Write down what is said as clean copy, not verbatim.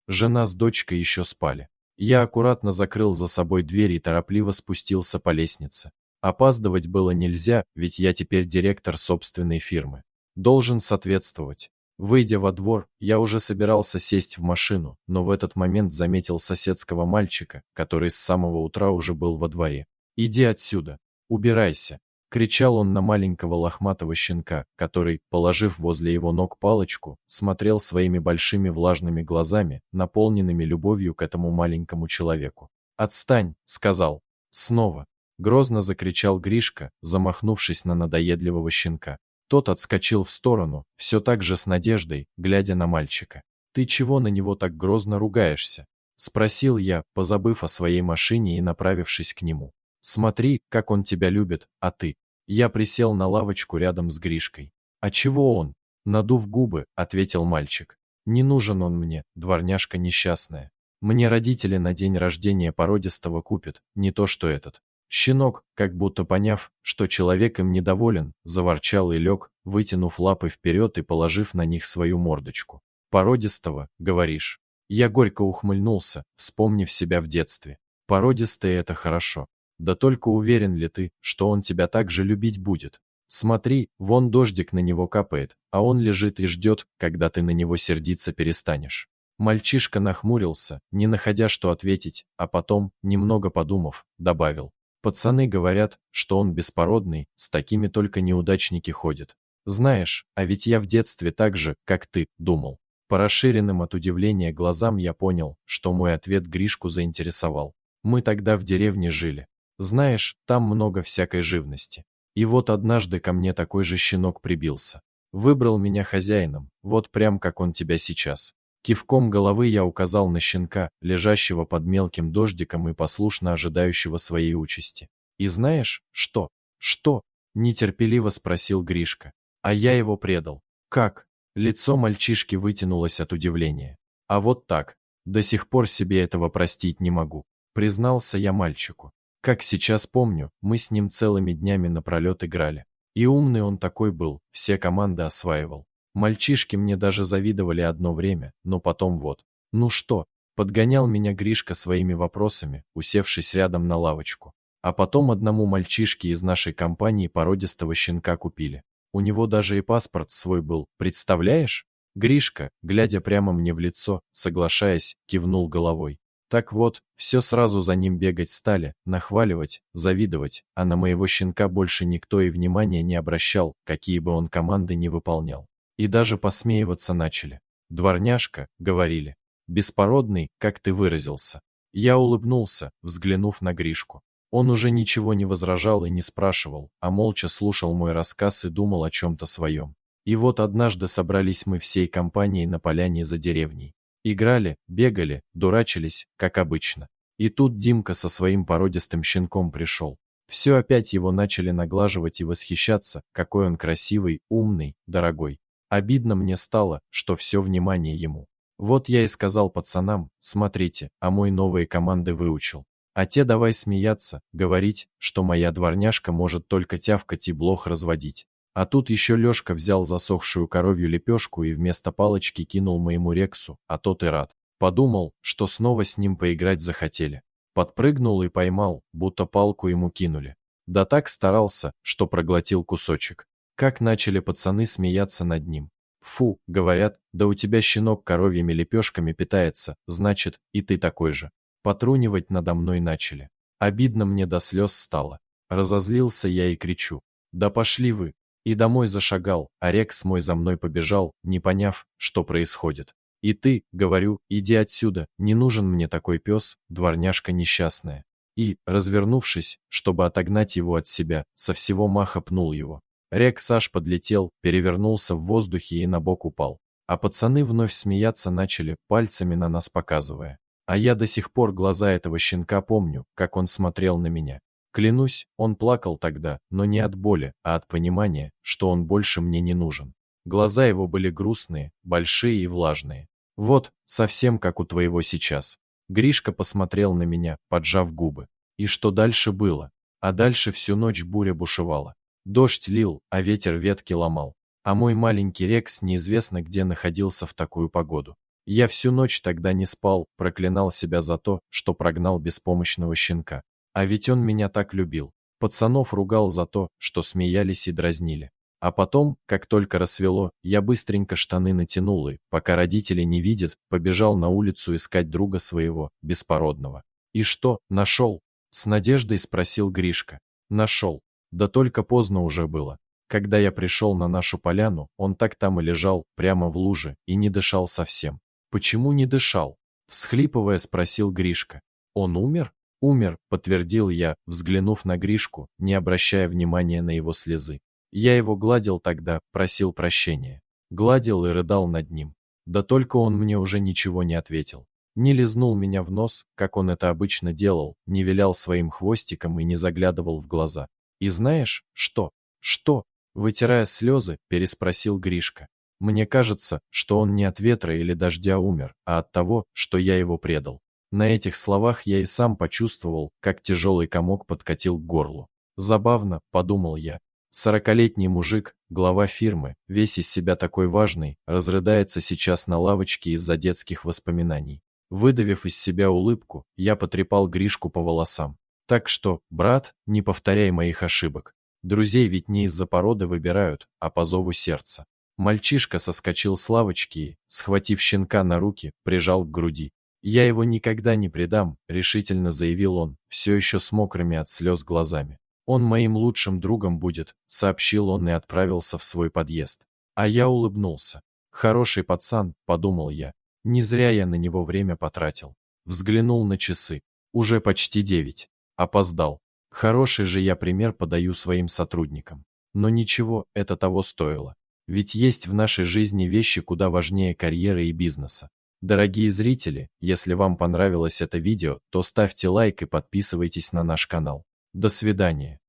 Жена с дочкой еще спали. Я аккуратно закрыл за собой дверь и торопливо спустился по лестнице. Опаздывать было нельзя, ведь я теперь директор собственной фирмы. Должен соответствовать. Выйдя во двор, я уже собирался сесть в машину, но в этот момент заметил соседского мальчика, который с самого утра уже был во дворе. «Иди отсюда! Убирайся!» — кричал он на маленького лохматого щенка, который, положив возле его ног палочку, смотрел своими большими влажными глазами, наполненными любовью к этому маленькому человеку. «Отстань!» — сказал. Снова. Грозно закричал Гришка, замахнувшись на надоедливого щенка. Тот отскочил в сторону, все так же с надеждой, глядя на мальчика. «Ты чего на него так грозно ругаешься?» — спросил я, позабыв о своей машине и направившись к нему. «Смотри, как он тебя любит, а ты...» Я присел на лавочку рядом с Гришкой. «А чего он?» — надув губы, ответил мальчик. «Не нужен он мне, дворняжка несчастная. Мне родители на день рождения породистого купят, не то что этот». Щенок, как будто поняв, что человек им недоволен, заворчал и лег, вытянув лапы вперед и положив на них свою мордочку. «Породистого, говоришь?» Я горько ухмыльнулся, вспомнив себя в детстве. «Породистый — это хорошо. Да только уверен ли ты, что он тебя так же любить будет? Смотри, вон дождик на него капает, а он лежит и ждет, когда ты на него сердиться перестанешь». Мальчишка нахмурился, не находя что ответить, а потом, немного подумав, добавил. «Пацаны говорят, что он беспородный, с такими только неудачники ходят. Знаешь, а ведь я в детстве так же, как ты, думал». По расширенным от удивления глазам я понял, что мой ответ Гришку заинтересовал. Мы тогда в деревне жили. Знаешь, там много всякой живности. И вот однажды ко мне такой же щенок прибился. Выбрал меня хозяином, вот прям как он тебя сейчас. Кивком головы я указал на щенка, лежащего под мелким дождиком и послушно ожидающего своей участи. «И знаешь, что?» «Что?» — нетерпеливо спросил Гришка. «А я его предал». «Как?» Лицо мальчишки вытянулось от удивления. «А вот так. До сих пор себе этого простить не могу», — признался я мальчику. Как сейчас помню, мы с ним целыми днями напролет играли. И умный он такой был, все команды осваивал. Мальчишки мне даже завидовали одно время, но потом вот. «Ну что?» — подгонял меня Гришка своими вопросами, усевшись рядом на лавочку. А потом одному мальчишке из нашей компании породистого щенка купили. У него даже и паспорт свой был, представляешь? Гришка, глядя прямо мне в лицо, соглашаясь, кивнул головой. Так вот, все сразу за ним бегать стали, нахваливать, завидовать, а на моего щенка больше никто и внимания не обращал, какие бы он команды не выполнял. И даже посмеиваться начали. «Дворняжка», — говорили. «Беспородный, как ты выразился». Я улыбнулся, взглянув на Гришку. Он уже ничего не возражал и не спрашивал, а молча слушал мой рассказ и думал о чем-то своем. И вот однажды собрались мы всей компанией на поляне за деревней. Играли, бегали, дурачились, как обычно. И тут Димка со своим породистым щенком пришел. Все опять его начали наглаживать и восхищаться, какой он красивый, умный, дорогой. Обидно мне стало, что все внимание ему. Вот я и сказал пацанам, смотрите, а мой новые команды выучил. А те давай смеяться, говорить, что моя дворняжка может только тявкать и блох разводить. А тут еще Лешка взял засохшую коровью лепешку и вместо палочки кинул моему Рексу, а тот и рад. Подумал, что снова с ним поиграть захотели. Подпрыгнул и поймал, будто палку ему кинули. Да так старался, что проглотил кусочек. Как начали пацаны смеяться над ним. «Фу», — говорят, «да у тебя щенок коровьими лепешками питается, значит, и ты такой же». Потрунивать надо мной начали. Обидно мне до слез стало. Разозлился я и кричу. «Да пошли вы!» И домой зашагал, а Рекс мой за мной побежал, не поняв, что происходит. «И ты, — говорю, — иди отсюда, не нужен мне такой пес, дворняжка несчастная». И, развернувшись, чтобы отогнать его от себя, со всего маха пнул его. Рекс аж подлетел, перевернулся в воздухе и на бок упал. А пацаны вновь смеяться начали, пальцами на нас показывая. А я до сих пор глаза этого щенка помню, как он смотрел на меня. Клянусь, он плакал тогда, но не от боли, а от понимания, что он больше мне не нужен. Глаза его были грустные, большие и влажные. Вот, совсем как у твоего сейчас. Гришка посмотрел на меня, поджав губы. И что дальше было? А дальше всю ночь буря бушевала. Дождь лил, а ветер ветки ломал. А мой маленький Рекс неизвестно где находился в такую погоду. Я всю ночь тогда не спал, проклинал себя за то, что прогнал беспомощного щенка. А ведь он меня так любил. Пацанов ругал за то, что смеялись и дразнили. А потом, как только рассвело, я быстренько штаны натянул и, пока родители не видят, побежал на улицу искать друга своего, беспородного. «И что, нашел?» — с надеждой спросил Гришка. «Нашел. Да только поздно уже было. Когда я пришел на нашу поляну, он так там и лежал, прямо в луже, и не дышал совсем». «Почему не дышал?» — всхлипывая спросил Гришка. «Он умер?» «Умер», — подтвердил я, взглянув на Гришку, не обращая внимания на его слезы. Я его гладил тогда, просил прощения. Гладил и рыдал над ним. Да только он мне уже ничего не ответил. Не лизнул меня в нос, как он это обычно делал, не вилял своим хвостиком и не заглядывал в глаза. «И знаешь, что?» «Что?» — вытирая слезы, переспросил Гришка. «Мне кажется, что он не от ветра или дождя умер, а от того, что я его предал». На этих словах я и сам почувствовал, как тяжелый комок подкатил к горлу. «Забавно», — подумал я. 40-летний мужик, глава фирмы, весь из себя такой важный, разрыдается сейчас на лавочке из-за детских воспоминаний. Выдавив из себя улыбку, я потрепал Гришку по волосам. «Так что, брат, не повторяй моих ошибок. Друзей ведь не из-за породы выбирают, а по зову сердца». Мальчишка соскочил с лавочки и, схватив щенка на руки, прижал к груди. «Я его никогда не предам», — решительно заявил он, все еще с мокрыми от слез глазами. «Он моим лучшим другом будет», — сообщил он и отправился в свой подъезд. А я улыбнулся. «Хороший пацан», — подумал я. Не зря я на него время потратил. Взглянул на часы. Уже почти 9. Опоздал. Хороший же я пример подаю своим сотрудникам. Но ничего, это того стоило. Ведь есть в нашей жизни вещи куда важнее карьеры и бизнеса. Дорогие зрители, если вам понравилось это видео, то ставьте лайк и подписывайтесь на наш канал. До свидания.